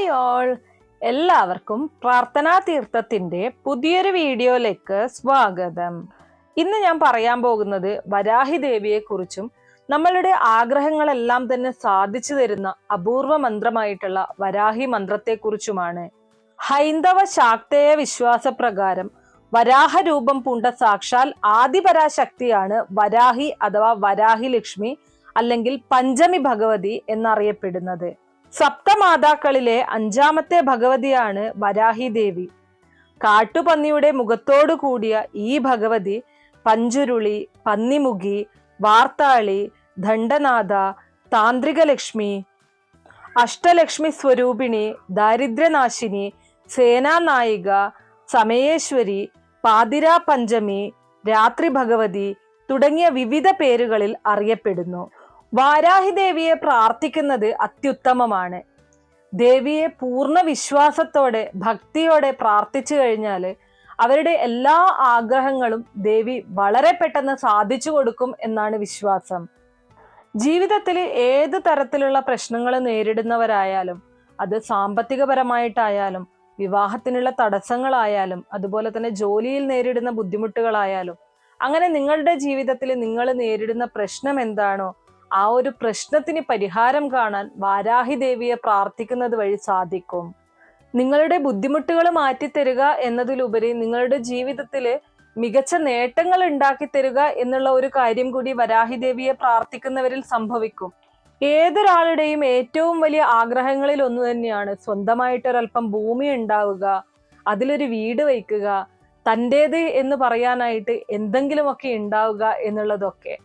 Hi all, എല്ലാവർക്കും പ്രാർത്ഥനാ തീർത്ഥത്തിന്റെ പുതിയൊരു വീഡിയോയിലേക്ക് സ്വാഗതം. ഇന്ന് ഞാൻ പറയാൻ പോകുന്നത് വരാഹി ദേവിയെ കുറിച്ചും നമ്മളുടെ ആഗ്രഹങ്ങളെല്ലാം തന്നെ സാധിച്ചു തരുന്ന അപൂർവ മന്ത്രമായിട്ടുള്ള വരാഹി മന്ത്രത്തെക്കുറിച്ചുമാണ്. ഹൈന്ദവ ശാക്തേയ വിശ്വാസപ്രകാരം വരാഹ രൂപം പൂണ്ട സാക്ഷാൽ ആദിപരാശക്തിയാണ് വരാഹി അഥവാ വരാഹി ലക്ഷ്മി അല്ലെങ്കിൽ പഞ്ചമി ഭഗവതി എന്നറിയപ്പെടുന്നത്. സപ്തമാതാക്കളിലെ അഞ്ചാമത്തെ ഭഗവതിയാണ് വരാഹി ദേവി. കാട്ടുപന്നിയുടെ മുഖത്തോടു കൂടിയ ഈ ഭഗവതി പഞ്ചുരുളി, പന്നിമുഖി, വാർത്താളി, ദണ്ഡനാഥ, താന്ത്രിക ലക്ഷ്മി, അഷ്ടലക്ഷ്മി സ്വരൂപിണി, ദാരിദ്ര്യനാശിനി, സേനാനായിക, സമയേശ്വരി, പാതിരാ പഞ്ചമി, രാത്രി ഭഗവതി തുടങ്ങിയ വിവിധ പേരുകളിൽ അറിയപ്പെടുന്നു. വാരാഹി ദേവിയെ പ്രാർത്ഥിക്കുന്നത് അത്യുത്തമമാണ്. ദേവിയെ പൂർണ്ണ വിശ്വാസത്തോടെ ഭക്തിയോടെ പ്രാർത്ഥിച്ചു കഴിഞ്ഞാൽ അവരുടെ എല്ലാ ആഗ്രഹങ്ങളും ദേവി വളരെ പെട്ടെന്ന് സാധിച്ചു കൊടുക്കും എന്നാണ് വിശ്വാസം. ജീവിതത്തിൽ ഏത് തരത്തിലുള്ള പ്രശ്നങ്ങൾ നേരിടുന്നവരായാലും, അത് സാമ്പത്തികപരമായിട്ടായാലും, വിവാഹത്തിനുള്ള തടസ്സങ്ങളായാലും, അതുപോലെ തന്നെ ജോലിയിൽ നേരിടുന്ന ബുദ്ധിമുട്ടുകളായാലും, അങ്ങനെ നിങ്ങളുടെ ജീവിതത്തിൽ നിങ്ങൾ നേരിടുന്ന പ്രശ്നം എന്താണോ ആ ഒരു പ്രശ്നത്തിന് പരിഹാരം കാണാൻ വാരാഹി ദേവിയെ പ്രാർത്ഥിക്കുന്നത് വഴി സാധിക്കും. നിങ്ങളുടെ ബുദ്ധിമുട്ടുകൾ മാറ്റിത്തരിക എന്നതിലുപരി നിങ്ങളുടെ ജീവിതത്തിൽ മികച്ച നേട്ടങ്ങൾ ഉണ്ടാക്കി തരിക എന്നുള്ള ഒരു കാര്യം കൂടി വരാഹി ദേവിയെ പ്രാർത്ഥിക്കുന്നവരിൽ സംഭവിക്കും. ഏതൊരാളുടെയും ഏറ്റവും വലിയ ആഗ്രഹങ്ങളിൽ ഒന്ന് തന്നെയാണ് സ്വന്തമായിട്ടൊരൽപ്പം ഭൂമി ഉണ്ടാവുക, അതിലൊരു വീട് വയ്ക്കുക, തൻ്റേത് എന്ന് പറയാനായിട്ട് എന്തെങ്കിലുമൊക്കെ ഉണ്ടാവുക എന്നുള്ളതൊക്കെ.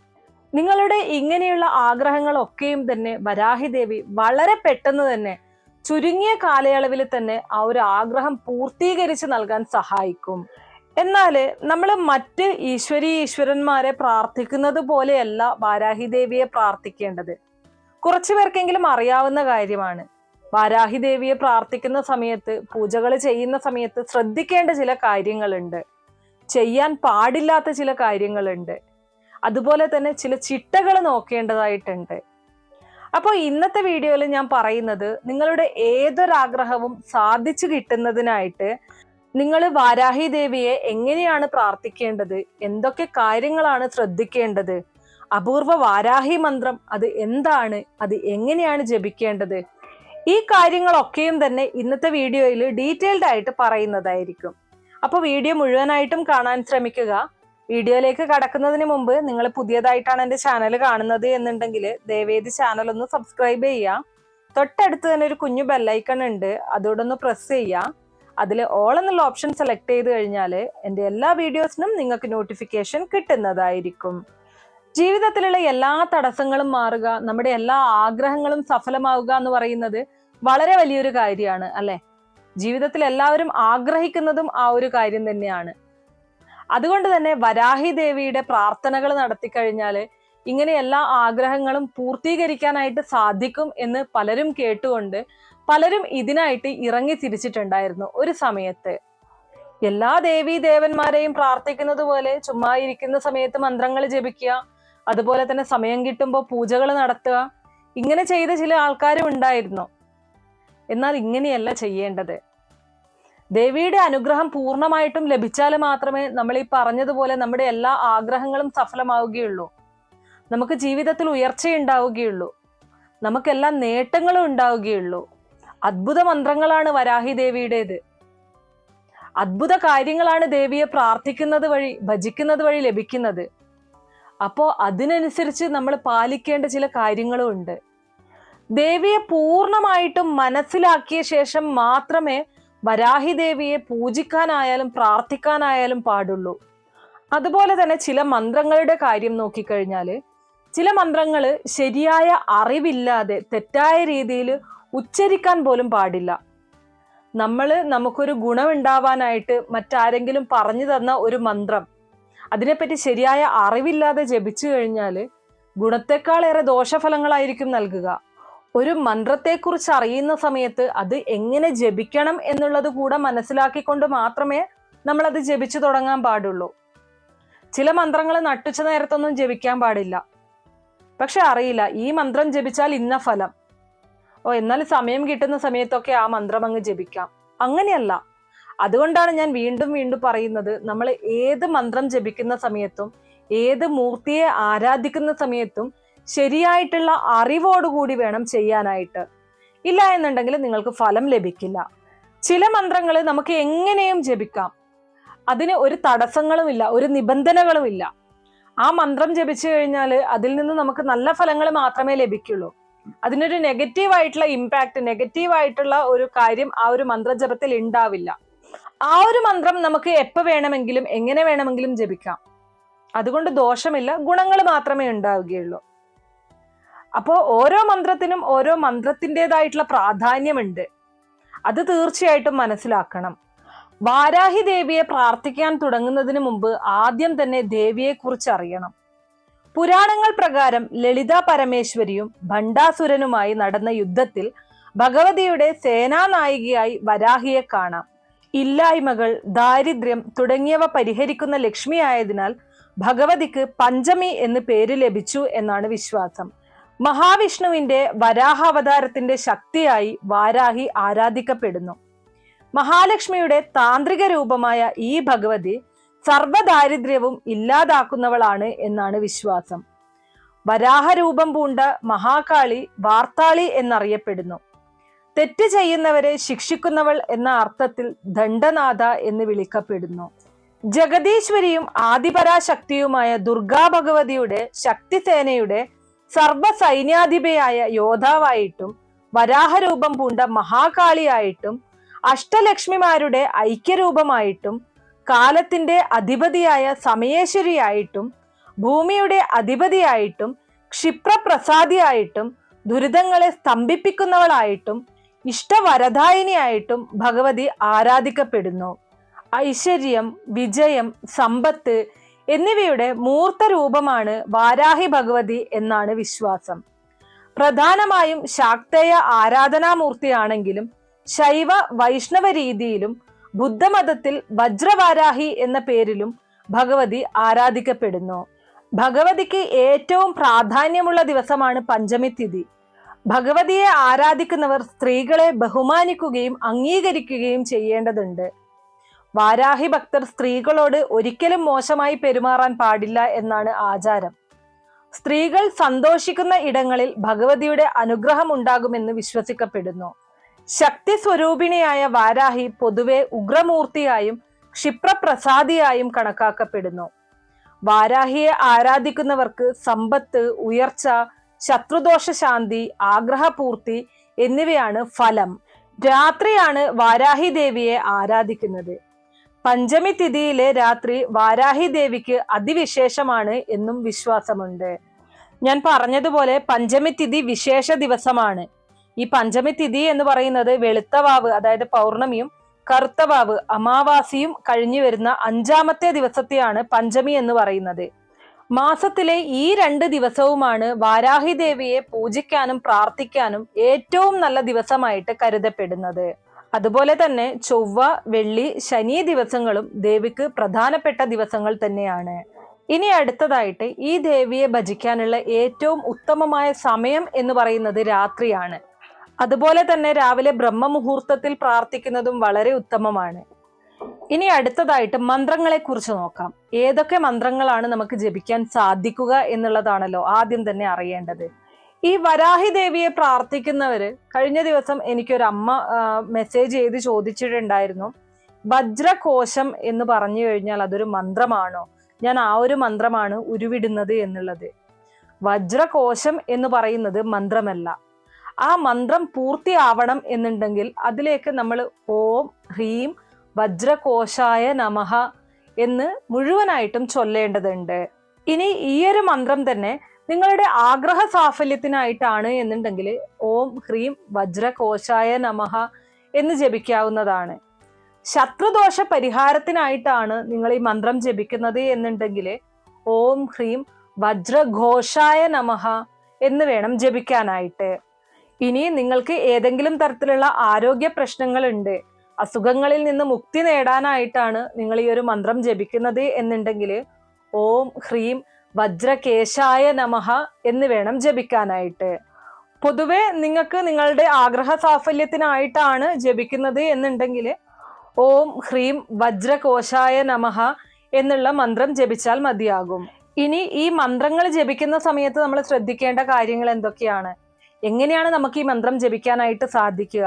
നിങ്ങളുടെ ഇങ്ങനെയുള്ള ആഗ്രഹങ്ങളൊക്കെയും തന്നെ വരാഹി ദേവി വളരെ പെട്ടെന്ന് തന്നെ ചുരുങ്ങിയ കാലയളവിൽ തന്നെ ആ ഒരു ആഗ്രഹം പൂർത്തീകരിച്ച് നൽകാൻ സഹായിക്കും. എന്നാൽ നമ്മൾ മറ്റ് ഈശ്വരന്മാരെ പ്രാർത്ഥിക്കുന്നത് പോലെയല്ല വാരാഹി ദേവിയെ പ്രാർത്ഥിക്കേണ്ടത്. കുറച്ചു പേർക്കെങ്കിലും അറിയാവുന്ന കാര്യമാണ്. വാരാഹി ദേവിയെ പ്രാർത്ഥിക്കുന്ന സമയത്ത്, പൂജകൾ ചെയ്യുന്ന സമയത്ത് ശ്രദ്ധിക്കേണ്ട ചില കാര്യങ്ങളുണ്ട്, ചെയ്യാൻ പാടില്ലാത്ത ചില കാര്യങ്ങളുണ്ട്, അതുപോലെ തന്നെ ചില ചിട്ടകൾ നോക്കേണ്ടതായിട്ടുണ്ട്. അപ്പോൾ ഇന്നത്തെ വീഡിയോയിൽ ഞാൻ പറയുന്നത്, നിങ്ങളുടെ ഏതൊരാഗ്രഹവും സാധിച്ചു കിട്ടുന്നതിനായിട്ട് നിങ്ങൾ വാരാഹി ദേവിയെ എങ്ങനെയാണ് പ്രാർത്ഥിക്കേണ്ടത്, എന്തൊക്കെ കാര്യങ്ങളാണ് ശ്രദ്ധിക്കേണ്ടത്, അപൂർവ വാരാഹി മന്ത്രം അത് എന്താണ്, അത് എങ്ങനെയാണ് ജപിക്കേണ്ടത്, ഈ കാര്യങ്ങളൊക്കെയും തന്നെ ഇന്നത്തെ വീഡിയോയിൽ ഡീറ്റെയിൽഡ് ആയിട്ട് പറയുന്നതായിരിക്കും. അപ്പോൾ വീഡിയോ മുഴുവനായിട്ടും കാണാൻ ശ്രമിക്കുക. വീഡിയോയിലേക്ക് കടക്കുന്നതിന് മുമ്പ് നിങ്ങൾ പുതിയതായിട്ടാണ് എൻ്റെ ചാനൽ കാണുന്നത് എന്നുണ്ടെങ്കിൽ ദയവേദി ചാനൽ ഒന്ന് സബ്സ്ക്രൈബ് ചെയ്യുക. തൊട്ടടുത്ത് തന്നെ ഒരു കുഞ്ഞു ബെല്ലൈക്കൺ ഉണ്ട്, അതോടൊന്ന് പ്രസ് ചെയ്യുക. അതിൽ ഓൾ എന്നുള്ള ഓപ്ഷൻ സെലക്ട് ചെയ്ത് കഴിഞ്ഞാൽ എൻ്റെ എല്ലാ വീഡിയോസിനും നിങ്ങൾക്ക് നോട്ടിഫിക്കേഷൻ കിട്ടുന്നതായിരിക്കും. ജീവിതത്തിലുള്ള എല്ലാ തടസ്സങ്ങളും മാറുക, നമ്മുടെ എല്ലാ ആഗ്രഹങ്ങളും സഫലമാവുക എന്ന് പറയുന്നത് വളരെ വലിയൊരു കാര്യമാണ് അല്ലെ. ജീവിതത്തിൽ എല്ലാവരും ആഗ്രഹിക്കുന്നതും ആ ഒരു കാര്യം തന്നെയാണ്. അതുകൊണ്ട് തന്നെ വരാഹി ദേവിയുടെ പ്രാർത്ഥനകൾ നടത്തി കഴിഞ്ഞാൽ ഇങ്ങനെ എല്ലാ ആഗ്രഹങ്ങളും പൂർത്തീകരിക്കാനായിട്ട് സാധിക്കും എന്ന് പലരും കേട്ടുകൊണ്ട് പലരും ഇതിനായിട്ട് ഇറങ്ങി തിരിച്ചിട്ടുണ്ടായിരുന്നു ഒരു സമയത്ത്. എല്ലാ ദേവീ ദേവന്മാരെയും പ്രാർത്ഥിക്കുന്നത് പോലെ ചുമ്മാ ഇരിക്കുന്ന സമയത്ത് മന്ത്രങ്ങൾ ജപിക്കുക, അതുപോലെ തന്നെ സമയം കിട്ടുമ്പോൾ പൂജകൾ നടത്തുക, ഇങ്ങനെ ചെയ്ത ചില ആൾക്കാരും ഉണ്ടായിരുന്നു. എന്നാൽ ഇങ്ങനെയല്ല ചെയ്യേണ്ടത്. ദേവിയുടെ അനുഗ്രഹം പൂർണ്ണമായിട്ടും ലഭിച്ചാൽ മാത്രമേ നമ്മൾ ഈ പറഞ്ഞതുപോലെ നമ്മുടെ എല്ലാ ആഗ്രഹങ്ങളും സഫലമാവുകയുള്ളൂ, നമുക്ക് ജീവിതത്തിൽ ഉയർച്ചയുണ്ടാവുകയുള്ളൂ, നമുക്കെല്ലാം നേട്ടങ്ങളും ഉണ്ടാവുകയുള്ളൂ. അത്ഭുത മന്ത്രങ്ങളാണ് വരാഹി ദേവിയുടേത്. അത്ഭുത കാര്യങ്ങളാണ് ദേവിയെ പ്രാർത്ഥിക്കുന്നത് വഴി, ഭജിക്കുന്നത് വഴി ലഭിക്കുന്നത്. അപ്പോൾ അതിനനുസരിച്ച് നമ്മൾ പാലിക്കേണ്ട ചില കാര്യങ്ങളും ഉണ്ട്. ദേവിയെ പൂർണ്ണമായിട്ടും മനസ്സിലാക്കിയ ശേഷം മാത്രമേ വരാഹി ദേവിയെ പൂജിക്കാനായാലും പ്രാർത്ഥിക്കാനായാലും പാടുള്ളൂ. അതുപോലെ തന്നെ ചില മന്ത്രങ്ങളുടെ കാര്യം നോക്കിക്കഴിഞ്ഞാൽ, ചില മന്ത്രങ്ങൾ ശരിയായ അറിവില്ലാതെ തെറ്റായ രീതിയിൽ ഉച്ചരിക്കാൻ പോലും പാടില്ല. നമുക്കൊരു ഗുണമുണ്ടാവാനായിട്ട് മറ്റാരെങ്കിലും പറഞ്ഞു തന്ന ഒരു മന്ത്രം, അതിനെപ്പറ്റി ശരിയായ അറിവില്ലാതെ ജപിച്ചു കഴിഞ്ഞാൽ ഗുണത്തെക്കാളേറെ ദോഷഫലങ്ങളായിരിക്കും നൽകുക. ഒരു മന്ത്രത്തെക്കുറിച്ച് അറിയുന്ന സമയത്ത് അത് എങ്ങനെ ജപിക്കണം എന്നുള്ളത് കൂടെ മനസ്സിലാക്കിക്കൊണ്ട് മാത്രമേ നമ്മളത് ജപിച്ചു തുടങ്ങാൻ പാടുള്ളൂ. ചില മന്ത്രങ്ങൾ നട്ടുച്ച നേരത്തൊന്നും ജപിക്കാൻ പാടില്ല. പക്ഷെ അറിയില്ല ഈ മന്ത്രം ജപിച്ചാൽ ഇന്ന ഫലം, എന്നാൽ സമയം കിട്ടുന്ന സമയത്തൊക്കെ ആ മന്ത്രം അങ്ങ് ജപിക്കാം. അങ്ങനെയല്ല. അതുകൊണ്ടാണ് ഞാൻ വീണ്ടും വീണ്ടും പറയുന്നത്, നമ്മൾ ഏത് മന്ത്രം ജപിക്കുന്ന സമയത്തും ഏത് മൂർത്തിയെ ആരാധിക്കുന്ന സമയത്തും ശരിയായിട്ടുള്ള അറിവോടുകൂടി വേണം ചെയ്യാനായിട്ട്. ഇല്ല എന്നുണ്ടെങ്കിൽ നിങ്ങൾക്ക് ഫലം ലഭിക്കില്ല. ചില മന്ത്രങ്ങൾ നമുക്ക് എങ്ങനെയും ജപിക്കാം, അതിന് ഒരു തടസ്സങ്ങളുമില്ല, ഒരു നിബന്ധനകളുമില്ല. ആ മന്ത്രം ജപിച്ചു കഴിഞ്ഞാൽ അതിൽ നിന്ന് നമുക്ക് നല്ല ഫലങ്ങൾ മാത്രമേ ലഭിക്കുള്ളൂ. അതിനൊരു നെഗറ്റീവായിട്ടുള്ള ഇമ്പാക്ട്, നെഗറ്റീവായിട്ടുള്ള ഒരു കാര്യം ആ ഒരു മന്ത്രജപത്തിൽ ഉണ്ടാവില്ല. ആ ഒരു മന്ത്രം നമുക്ക് എപ്പോൾ വേണമെങ്കിലും എങ്ങനെ വേണമെങ്കിലും ജപിക്കാം. അതുകൊണ്ട് ദോഷമില്ല, ഗുണങ്ങൾ മാത്രമേ ഉണ്ടാവുകയുള്ളൂ. അപ്പോ ഓരോ മന്ത്രത്തിനും ഓരോ മന്ത്രത്തിൻ്റെതായിട്ടുള്ള പ്രാധാന്യമുണ്ട്. അത് തീർച്ചയായിട്ടും മനസ്സിലാക്കണം. വാരാഹി ദേവിയെ പ്രാർത്ഥിക്കാൻ തുടങ്ങുന്നതിന് മുമ്പ് ആദ്യം തന്നെ ദേവിയെ കുറിച്ച് അറിയണം. പുരാണങ്ങൾ പ്രകാരം ലളിത പരമേശ്വരിയും ഭണ്ഡാസുരനുമായി നടന്ന യുദ്ധത്തിൽ ഭഗവതിയുടെ സേനാനായികയായി വരാഹിയെ കാണാം. ഇല്ലായ്മകൾ, ദാരിദ്ര്യം തുടങ്ങിയവ പരിഹരിക്കുന്ന ലക്ഷ്മി ആയതിനാൽ ഭഗവതിക്ക് പഞ്ചമി എന്ന് പേര് ലഭിച്ചു എന്നാണ് വിശ്വാസം. മഹാവിഷ്ണുവിന്റെ വരാഹാവതാരത്തിന്റെ ശക്തിയായി വാരാഹി ആരാധിക്കപ്പെടുന്നു. മഹാലക്ഷ്മിയുടെ താന്ത്രിക രൂപമായ ഈ ഭഗവതി സർവ്വദാരിദ്ര്യവും ഇല്ലാതാക്കുന്നവളാണ് എന്നാണ് വിശ്വാസം. വരാഹരൂപം പൂണ്ട മഹാകാളി വാർത്താളി എന്നറിയപ്പെടുന്നു. തെറ്റ് ചെയ്യുന്നവരെ ശിക്ഷിക്കുന്നവൾ എന്ന അർത്ഥത്തിൽ ദണ്ഡനാഥ എന്ന് വിളിക്കപ്പെടുന്നു. ജഗദീശ്വരിയും ആദിപരാശക്തിയുമായ ദുർഗാ ഭഗവതിയുടെ ശക്തിസേനയുടെ സർവ സൈന്യാധിപയായ യോദ്ധാവായിട്ടും വരാഹരൂപം പൂണ്ട മഹാകാളിയായിട്ടും അഷ്ടലക്ഷ്മിമാരുടെ ഐക്യരൂപമായിട്ടും കാലത്തിന്റെ അധിപതിയായ സമയേശ്വരിയായിട്ടും ഭൂമിയുടെ അധിപതിയായിട്ടും ക്ഷിപ്രപ്രസാദിയായിട്ടും ദുരിതങ്ങളെ സ്തംഭിപ്പിക്കുന്നവളായിട്ടും ഇഷ്ടവരദായിനിയായിട്ടും ഭഗവതി ആരാധിക്കപ്പെടുന്നു. ഐശ്വര്യം, വിജയം, സമ്പത്ത് എന്നിവയുടെ മൂർത്ത രൂപമാണ് വാരാഹി ഭഗവതി എന്നാണ് വിശ്വാസം. പ്രധാനമായും ശാക്തേയ ആരാധനാമൂർത്തിയാണെങ്കിലും ശൈവ വൈഷ്ണവ രീതിയിലും ബുദ്ധമതത്തിൽ വജ്രവാരാഹി എന്ന പേരിലും ഭഗവതി ആരാധിക്കപ്പെടുന്നു. ഭഗവതിക്ക് ഏറ്റവും പ്രാധാന്യമുള്ള ദിവസമാണ് പഞ്ചമി തിഥി. ഭഗവതിയെ ആരാധിക്കുന്നവർ സ്ത്രീകളെ ബഹുമാനിക്കുകയും അംഗീകരിക്കുകയും ചെയ്യേണ്ടതുണ്ട്. വാരാഹി ഭക്തർ സ്ത്രീകളോട് ഒരിക്കലും മോശമായി പെരുമാറാൻ പാടില്ല എന്നാണ് ആചാരം. സ്ത്രീകൾ സന്തോഷിക്കുന്ന ഇടങ്ങളിൽ ഭഗവതിയുടെ അനുഗ്രഹം ഉണ്ടാകുമെന്ന് വിശ്വസിക്കപ്പെടുന്നു. ശക്തി സ്വരൂപിണിയായ വാരാഹി പൊതുവെ ഉഗ്രമൂർത്തിയായും ക്ഷിപ്രപ്രസാദിയായും കണക്കാക്കപ്പെടുന്നു. വാരാഹിയെ ആരാധിക്കുന്നവർക്ക് സമ്പത്ത്, ഉയർച്ച, ശത്രുദോഷ ശാന്തി, ആഗ്രഹപൂർത്തി എന്നിവയാണ് ഫലം. രാത്രിയാണ് വാരാഹി ദേവിയെ ആരാധിക്കുന്നത്. പഞ്ചമി തിഥിയിലെ രാത്രി വാരാഹി ദേവിക്ക് അതിവിശേഷമാണ് എന്നും വിശ്വാസമുണ്ട്. ഞാൻ പറഞ്ഞതുപോലെ പഞ്ചമി തിഥി വിശേഷ ദിവസമാണ്. ഈ പഞ്ചമി തിഥി എന്ന് പറയുന്നത് വെളുത്തവാവ്, അതായത് പൗർണമിയും കറുത്തവാവ് അമാവാസിയും കഴിഞ്ഞു വരുന്ന 5ാമത്തെ ദിവസത്തെയാണ് പഞ്ചമി എന്ന് പറയുന്നത്. മാസത്തിലെ ഈ 2 ദിവസവുമാണ് വാരാഹി ദേവിയെ പൂജിക്കാനും പ്രാർത്ഥിക്കാനും ഏറ്റവും നല്ല ദിവസമായിട്ട് കരുതപ്പെടുന്നത്. അതുപോലെ തന്നെ ചൊവ്വ, വെള്ളി, ശനി ദിവസങ്ങളും ദേവിക്ക് പ്രധാനപ്പെട്ട ദിവസങ്ങൾ തന്നെയാണ്. ഇനി അടുത്തതായിട്ട് ഈ ദേവിയെ ഭജിക്കാനുള്ള ഏറ്റവും ഉത്തമമായ സമയം എന്ന് പറയുന്നത് രാത്രിയാണ്. അതുപോലെ തന്നെ രാവിലെ ബ്രഹ്മമുഹൂർത്തത്തിൽ പ്രാർത്ഥിക്കുന്നതും വളരെ ഉത്തമമാണ്. ഇനി അടുത്തതായിട്ട് മന്ത്രങ്ങളെ കുറിച്ച് നോക്കാം. ഏതൊക്കെ മന്ത്രങ്ങളാണ് നമുക്ക് ജപിക്കാൻ സാധിക്കുക എന്നുള്ളതാണല്ലോ ആദ്യം തന്നെ അറിയേണ്ടത്. ഈ വരാഹി ദേവിയെ പ്രാർത്ഥിക്കുന്നവര്, കഴിഞ്ഞ ദിവസം എനിക്കൊരു അമ്മ മെസ്സേജ് ചെയ്ത് ചോദിച്ചിട്ടുണ്ടായിരുന്നു, വജ്രകോശം എന്ന് പറഞ്ഞു കഴിഞ്ഞാൽ അതൊരു മന്ത്രമാണോ, ഞാൻ ആ ഒരു മന്ത്രമാണ് ഉരുവിടുന്നത് എന്നുള്ളത്. വജ്രകോശം എന്ന് പറയുന്നത് മന്ത്രമല്ല. ആ മന്ത്രം പൂർത്തിയാവണം എന്നുണ്ടെങ്കിൽ അതിലേക്ക് നമ്മൾ ഓം ഹ്രീം വജ്രകോശായ നമഃ എന്ന് മുഴുവനായിട്ടും ചൊല്ലേണ്ടതുണ്ട്. ഇനി ഈ ഒരു മന്ത്രം തന്നെ നിങ്ങളുടെ ആഗ്രഹ സാഫല്യത്തിനായിട്ടാണ് എന്നുണ്ടെങ്കിൽ ഓം ഹ്രീം വജ്രകോശായ നമഃ എന്ന് ജപിക്കാവുന്നതാണ്. ശത്രുദോഷ പരിഹാരത്തിനായിട്ടാണ് നിങ്ങൾ ഈ മന്ത്രം ജപിക്കുന്നത് എന്നുണ്ടെങ്കിൽ ഓം ഹ്രീം വജ്രഘോഷായ നമഃ എന്ന് വേണം ജപിക്കാനായിട്ട്. ഇനി നിങ്ങൾക്ക് ഏതെങ്കിലും തരത്തിലുള്ള ആരോഗ്യ പ്രശ്നങ്ങളുണ്ട്, അസുഖങ്ങളിൽ നിന്ന് മുക്തി നേടാനായിട്ടാണ് നിങ്ങൾ ഈ ഒരു മന്ത്രം ജപിക്കുന്നത് എന്നുണ്ടെങ്കിൽ ഓം ഹ്രീം വജ്രകേശായ നമഃ എന്ന് വേണം ജപിക്കാനായിട്ട്. പൊതുവെ നിങ്ങൾക്ക് നിങ്ങളുടെ ആഗ്രഹ സാഫല്യത്തിനായിട്ടാണ് ജപിക്കുന്നത് എന്നുണ്ടെങ്കിൽ ഓം ഹ്രീം വജ്രകോശായ നമഃ എന്നുള്ള മന്ത്രം ജപിച്ചാൽ മതിയാകും. ഇനി ഈ മന്ത്രങ്ങൾ ജപിക്കുന്ന സമയത്ത് നമ്മൾ ശ്രദ്ധിക്കേണ്ട കാര്യങ്ങൾ എന്തൊക്കെയാണ്? എങ്ങനെയാണ് നമുക്ക് ഈ മന്ത്രം ജപിക്കാനായിട്ട് സാധിക്കുക?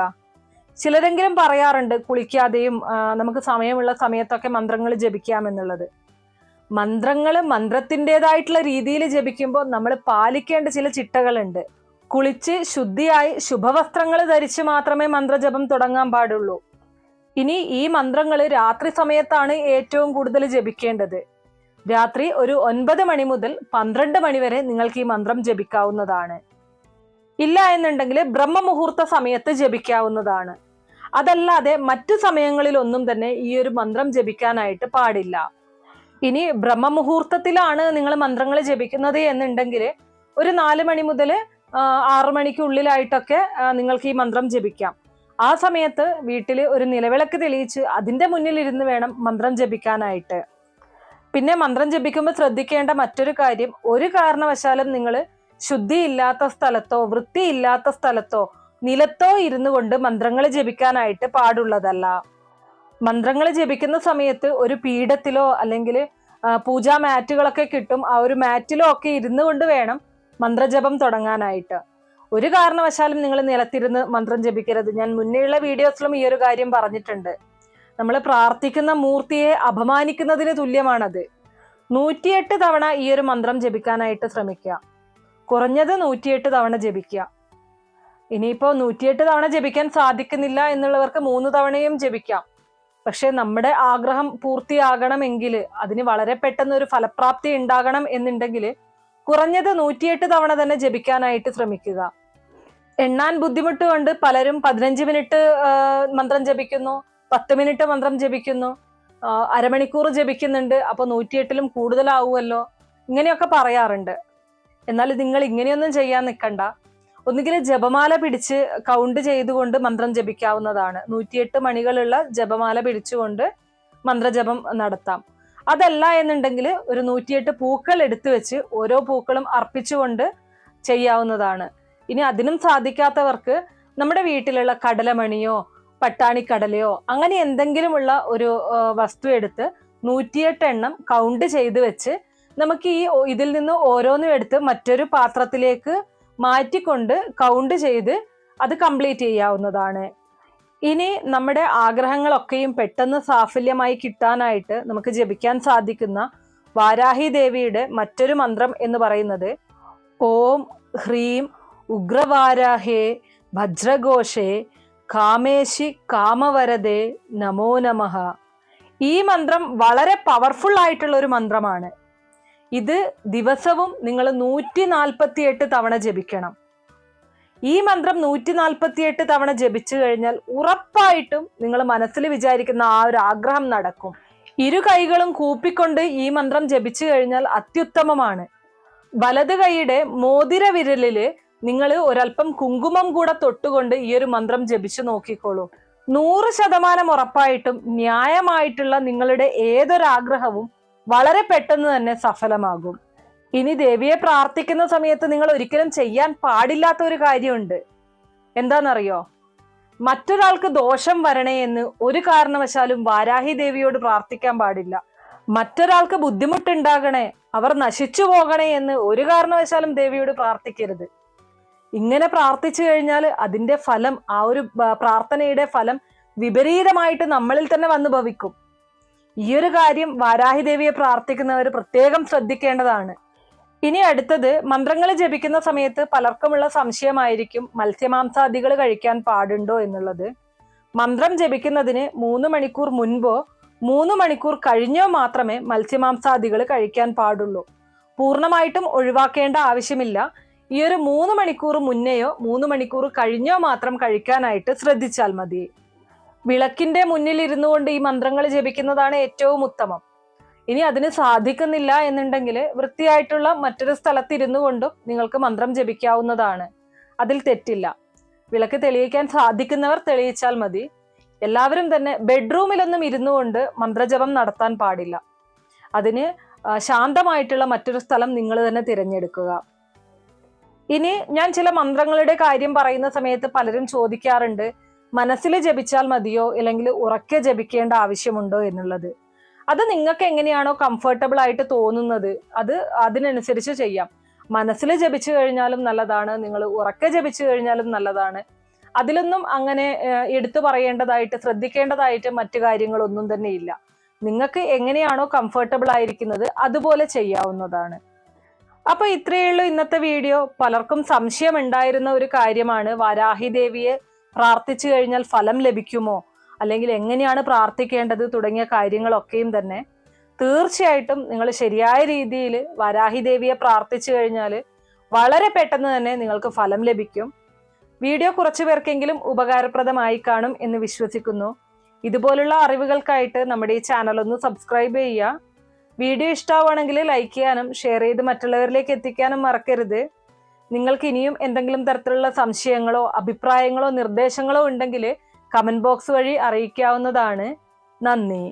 ചിലരെങ്കിലും പറയാറുണ്ട് കുളിക്കാതെയും നമുക്ക് സമയമുള്ള സമയത്തൊക്കെ മന്ത്രങ്ങൾ ജപിക്കാമെന്നുള്ളത്. മന്ത്രത്തിൻ്റെതായിട്ടുള്ള രീതിയിൽ ജപിക്കുമ്പോൾ നമ്മൾ പാലിക്കേണ്ട ചില ചിട്ടകളുണ്ട്. കുളിച്ച് ശുദ്ധിയായി ശുഭവസ്ത്രങ്ങൾ ധരിച്ച് മാത്രമേ മന്ത്രജപം തുടങ്ങാൻ പാടുള്ളൂ. ഇനി ഈ മന്ത്രങ്ങൾ രാത്രി സമയത്താണ് ഏറ്റവും കൂടുതൽ ജപിക്കേണ്ടത്. രാത്രി ഒരു 9 മണി മുതൽ 12 മണി വരെ നിങ്ങൾക്ക് ഈ മന്ത്രം ജപിക്കാവുന്നതാണ്. ഇല്ല എന്നുണ്ടെങ്കിൽ ബ്രഹ്മമുഹൂർത്ത സമയത്ത് ജപിക്കാവുന്നതാണ്. അതല്ലാതെ മറ്റു സമയങ്ങളിലൊന്നും തന്നെ ഈ ഒരു മന്ത്രം ജപിക്കാനായിട്ട് പാടില്ല. ഇനി ബ്രഹ്മമുഹൂർത്തത്തിലാണ് നിങ്ങൾ മന്ത്രങ്ങൾ ജപിക്കുന്നത് എന്നുണ്ടെങ്കിൽ ഒരു 4 മണി മുതൽ 6 മണിക്കുള്ളിലായിട്ടൊക്കെ നിങ്ങൾക്ക് ഈ മന്ത്രം ജപിക്കാം. ആ സമയത്ത് വീട്ടിൽ ഒരു നിലവിളക്ക് തെളിയിച്ച് അതിൻ്റെ മുന്നിൽ ഇരുന്ന് വേണം മന്ത്രം ജപിക്കാനായിട്ട്. പിന്നെ മന്ത്രം ജപിക്കുമ്പോൾ ശ്രദ്ധിക്കേണ്ട മറ്റൊരു കാര്യം, ഒരു കാരണവശാലും നിങ്ങൾ ശുദ്ധിയില്ലാത്ത സ്ഥലത്തോ വൃത്തിയില്ലാത്ത സ്ഥലത്തോ നിലത്തോ ഇരുന്നു കൊണ്ട് മന്ത്രങ്ങൾ ജപിക്കാനായിട്ട് പാടുള്ളതല്ല. മന്ത്രങ്ങൾ ജപിക്കുന്ന സമയത്ത് ഒരു പീഠത്തിലോ അല്ലെങ്കിൽ പൂജാ മാറ്റുകളൊക്കെ കിട്ടും, ആ ഒരു മാറ്റിലോ ഒക്കെ ഇരുന്നു കൊണ്ട് വേണം മന്ത്രജപം തുടങ്ങാനായിട്ട്. ഒരു കാരണവശാലും നിങ്ങൾ നിലത്തിരുന്ന് മന്ത്രം ജപിക്കരുത്. ഞാൻ മുന്നേയുള്ള വീഡിയോസിലും ഈ ഒരു കാര്യം പറഞ്ഞിട്ടുണ്ട്. നമ്മൾ പ്രാർത്ഥിക്കുന്ന മൂർത്തിയെ അപമാനിക്കുന്നതിന് തുല്യമാണത്. 108 തവണ ഈ ഒരു മന്ത്രം ജപിക്കാനായിട്ട് ശ്രമിക്കുക. കുറഞ്ഞത് 108 തവണ ജപിക്കുക. ഇനിയിപ്പോ 108 തവണ ജപിക്കാൻ സാധിക്കുന്നില്ല എന്നുള്ളവർക്ക് 3 തവണയും ജപിക്കാം. പക്ഷെ നമ്മുടെ ആഗ്രഹം പൂർത്തിയാകണമെങ്കിൽ, അതിന് വളരെ പെട്ടെന്ന് ഒരു ഫലപ്രാപ്തി ഉണ്ടാകണം എന്നുണ്ടെങ്കിൽ കുറഞ്ഞത് 108 തവണ തന്നെ ജപിക്കാനായിട്ട് ശ്രമിക്കുക. എണ്ണാൻ ബുദ്ധിമുട്ട് കൊണ്ട് പലരും 15 മിനിറ്റ് മന്ത്രം ജപിക്കുന്നു, 10 മിനിറ്റ് മന്ത്രം ജപിക്കുന്നു, അരമണിക്കൂർ ജപിക്കുന്നുണ്ട്, അപ്പോൾ 108ലും കൂടുതലാവുമല്ലോ, ഇങ്ങനെയൊക്കെ പറയാറുണ്ട്. എന്നാൽ നിങ്ങൾ ഇങ്ങനെയൊന്നും ചെയ്യാൻ നിൽക്കണ്ട. ഒന്നുകിൽ ജപമാല പിടിച്ച് കൗണ്ട് ചെയ്തുകൊണ്ട് മന്ത്രം ജപിക്കാവുന്നതാണ്. 108 മണികളുള്ള ജപമാല പിടിച്ചുകൊണ്ട് മന്ത്രജപം നടത്താം. അതല്ല എന്നുണ്ടെങ്കിൽ ഒരു 108 പൂക്കൾ എടുത്തു വെച്ച് ഓരോ പൂക്കളും അർപ്പിച്ചുകൊണ്ട് ചെയ്യാവുന്നതാണ്. ഇനി അതിനും സാധിക്കാത്തവർക്ക് നമ്മുടെ വീട്ടിലുള്ള കടലമണിയോ പട്ടാണിക്കടലയോ അങ്ങനെ എന്തെങ്കിലുമുള്ള ഒരു വസ്തു എടുത്ത് 108 എണ്ണം കൗണ്ട് ചെയ്ത് വെച്ച് നമുക്ക് ഇതിൽ നിന്ന് ഓരോന്നും എടുത്ത് മറ്റൊരു പാത്രത്തിലേക്ക് മാറ്റിക്കൊണ്ട് കൗണ്ട് ചെയ്ത് അത് കംപ്ലീറ്റ് ചെയ്യാവുന്നതാണ്. ഇനി നമ്മുടെ ആഗ്രഹങ്ങളൊക്കെയും പെട്ടെന്ന് സാഫല്യമായി കിട്ടാനായിട്ട് നമുക്ക് ജപിക്കാൻ സാധിക്കുന്ന വാരാഹി ദേവിയുടെ മറ്റൊരു മന്ത്രം എന്ന് പറയുന്നത് ഓം ഹ്രീം ഉഗ്രവാരാഹേ ഭദ്രഘോഷേ കാമേശി കാമവരദേ നമോ നമഃ. ഈ മന്ത്രം വളരെ പവർഫുൾ ആയിട്ടുള്ള ഒരു മന്ത്രമാണ്. ഇത് ദിവസവും നിങ്ങൾ 148 തവണ ജപിക്കണം. ഈ മന്ത്രം 148 തവണ ജപിച്ചു കഴിഞ്ഞാൽ ഉറപ്പായിട്ടും നിങ്ങൾ മനസ്സിൽ വിചാരിക്കുന്ന ആ ഒരു ആഗ്രഹം നടക്കും. 2 കൈകളും കൂപ്പിക്കൊണ്ട് ഈ മന്ത്രം ജപിച്ചു കഴിഞ്ഞാൽ അത്യുത്തമമാണ്. വലത് കൈയുടെ മോതിര വിരലില് നിങ്ങൾ ഒരൽപ്പം കുങ്കുമം കൂടെ തൊട്ടുകൊണ്ട് ഈ ഒരു മന്ത്രം ജപിച്ചു നോക്കിക്കോളൂ. 100% ഉറപ്പായിട്ടും ന്യായമായിട്ടുള്ള നിങ്ങളുടെ ഏതൊരാഗ്രഹവും വളരെ പെട്ടെന്ന് തന്നെ സഫലമാകും. ഇനി ദേവിയെ പ്രാർത്ഥിക്കുന്ന സമയത്ത് നിങ്ങൾ ഒരിക്കലും ചെയ്യാൻ പാടില്ലാത്ത ഒരു കാര്യമുണ്ട്. എന്താണെന്നറിയോ? മറ്റൊരാൾക്ക് ദോഷം വരണേ എന്ന് ഒരു കാരണവശാലും വാരാഹി ദേവിയോട് പ്രാർത്ഥിക്കാൻ പാടില്ല. മറ്റൊരാൾക്ക് ബുദ്ധിമുട്ടുണ്ടാകണേ, അവർ നശിച്ചു പോകണേ എന്ന് ഒരു കാരണവശാലും ദേവിയോട് പ്രാർത്ഥിക്കരുത്. ഇങ്ങനെ പ്രാർത്ഥിച്ചു കഴിഞ്ഞാൽ അതിന്റെ ഫലം, ആ ഒരു പ്രാർത്ഥനയുടെ ഫലം വിപരീതമായിട്ട് നമ്മളിൽ തന്നെ വന്നു ഭവിക്കും. ഈ ഒരു കാര്യം വാരാഹി ദേവിയെ പ്രാർത്ഥിക്കുന്നവർ പ്രത്യേകം ശ്രദ്ധിക്കേണ്ടതാണ്. ഇനി അടുത്തത്, മന്ത്രങ്ങൾ ജപിക്കുന്ന സമയത്ത് പലർക്കുമുള്ള സംശയമായിരിക്കും മത്സ്യമാംസാദികൾ കഴിക്കാൻ പാടുണ്ടോ എന്നുള്ളത്. മന്ത്രം ജപിക്കുന്നതിന് 3 മണിക്കൂർ മുൻപോ 3 മണിക്കൂർ കഴിഞ്ഞോ മാത്രമേ മത്സ്യമാംസാദികൾ കഴിക്കാൻ പാടുള്ളൂ. പൂർണ്ണമായിട്ടും ഒഴിവാക്കേണ്ട ആവശ്യമില്ല. ഈ ഒരു 3 മണിക്കൂർ മുന്നെയോ 3 മണിക്കൂർ കഴിഞ്ഞോ മാത്രം കഴിക്കാനായിട്ട് ശ്രദ്ധിച്ചാൽ മതി. വിളക്കിന്റെ മുന്നിൽ ഇരുന്നു കൊണ്ട് ഈ മന്ത്രങ്ങൾ ജപിക്കുന്നതാണ് ഏറ്റവും ഉത്തമം. ഇനി അതിന് സാധിക്കുന്നില്ല എന്നുണ്ടെങ്കിൽ വൃത്തിയായിട്ടുള്ള മറ്റൊരു സ്ഥലത്ത് ഇരുന്നു കൊണ്ടും നിങ്ങൾക്ക് മന്ത്രം ജപിക്കാവുന്നതാണ്. അതിൽ തെറ്റില്ല. വിളക്ക് തെളിയിക്കാൻ സാധിക്കുന്നവർ തെളിയിച്ചാൽ മതി. എല്ലാവരും തന്നെ ബെഡ്റൂമിലൊന്നും ഇരുന്നു കൊണ്ട് മന്ത്രജപം നടത്താൻ പാടില്ല. അതിന് ശാന്തമായിട്ടുള്ള മറ്റൊരു സ്ഥലം നിങ്ങൾ തന്നെ തിരഞ്ഞെടുക്കുക. ഇനി ഞാൻ ചില മന്ത്രങ്ങളുടെ കാര്യം പറയുന്ന സമയത്ത് പലരും ചോദിക്കാറുണ്ട്, മനസ്സിൽ ജപിച്ചാൽ മതിയോ അല്ലെങ്കിൽ ഉറക്കെ ജപിക്കേണ്ട ആവശ്യമുണ്ടോ എന്നുള്ളത്. അത് നിങ്ങൾക്ക് എങ്ങനെയാണോ കംഫർട്ടബിൾ ആയിട്ട് തോന്നുന്നത് അതിനനുസരിച്ച് ചെയ്യാം. മനസ്സിൽ ജപിച്ചു കഴിഞ്ഞാലും നല്ലതാണ്, നിങ്ങൾ ഉറക്കെ ജപിച്ചു കഴിഞ്ഞാലും നല്ലതാണ്. അതിലൊന്നും അങ്ങനെ എടുത്തു പറയേണ്ടതായിട്ട് ശ്രദ്ധിക്കേണ്ടതായിട്ട് മറ്റു കാര്യങ്ങളൊന്നും തന്നെ ഇല്ല. നിങ്ങൾക്ക് എങ്ങനെയാണോ കംഫർട്ടബിൾ ആയിരിക്കുന്നത് അതുപോലെ ചെയ്യാവുന്നതാണ്. അപ്പൊ ഇത്രയേ ഉള്ളൂ ഇന്നത്തെ വീഡിയോ. പലർക്കും സംശയം ഉണ്ടായിരുന്ന ഒരു കാര്യമാണ്, വാരാഹി ദേവിയെ പ്രാർത്ഥിച്ചു കഴിഞ്ഞാൽ ഫലം ലഭിക്കുമോ, അല്ലെങ്കിൽ എങ്ങനെയാണ് പ്രാർത്ഥിക്കേണ്ടത് തുടങ്ങിയ കാര്യങ്ങളൊക്കെയും തന്നെ. തീർച്ചയായിട്ടും നിങ്ങൾ ശരിയായ രീതിയിൽ വാരാഹി ദേവിയെ പ്രാർത്ഥിച്ചു കഴിഞ്ഞാൽ വളരെ പെട്ടെന്ന് തന്നെ നിങ്ങൾക്ക് ഫലം ലഭിക്കും. വീഡിയോ കുറച്ചു പേർക്കെങ്കിലും ഉപകാരപ്രദമായി കാണും എന്ന് വിശ്വസിക്കുന്നു. ഇതുപോലുള്ള അറിവുകൾക്കായിട്ട് നമ്മുടെ ഈ ചാനൽ ഒന്ന് സബ്സ്ക്രൈബ് ചെയ്യുക. വീഡിയോ ഇഷ്ടമാവുകയാണെങ്കിൽ ലൈക്ക് ചെയ്യാനും ഷെയർ ചെയ്ത് മറ്റുള്ളവരിലേക്ക് എത്തിക്കാനും മറക്കരുത്. നിങ്ങൾക്ക് ഇനിയും എന്തെങ്കിലും തരത്തിലുള്ള സംശയങ്ങളോ അഭിപ്രായങ്ങളോ നിർദ്ദേശങ്ങളോ ഉണ്ടെങ്കിൽ കമന്റ് ബോക്സ് വഴി അറിയിക്കാവുന്നതാണ്. നന്ദി.